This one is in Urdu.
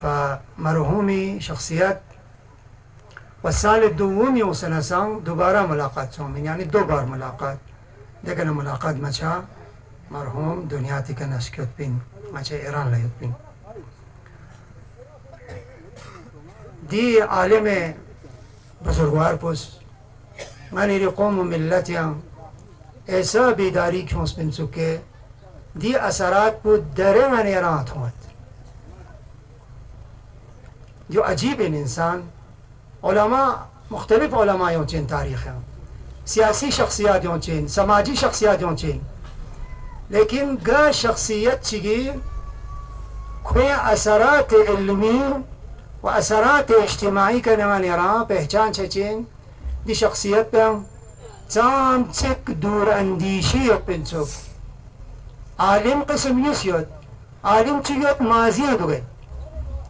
فمرحومی شخصیت و سال دومی و سنسان دوباره ملاقات سومین، یعنی 2 بار ملاقات دیگر ملاقات مچا مرحوم دنیاتی که نشکت بین مچا ایران لیت بین دی عالم بزرگوار پس منی قوم و ملتی هم ایسا بیداری کیونس بین سکه دی اثرات بود دره من ایران هات جو عجیب این انسان علماء مختلف علماء یون چین تاریخ ہیں سیاسی شخصیات یون چین سماجی شخصیات یون چین لیکن گا شخصیت چگی کوئی اثرات علمی و اثرات اجتماعی کا نمان ایران پہچان چین دی شخصیت پہ چام چک دور اندیشی پنچو عالم قسم یسیت عالم چگیت ماضی دوگت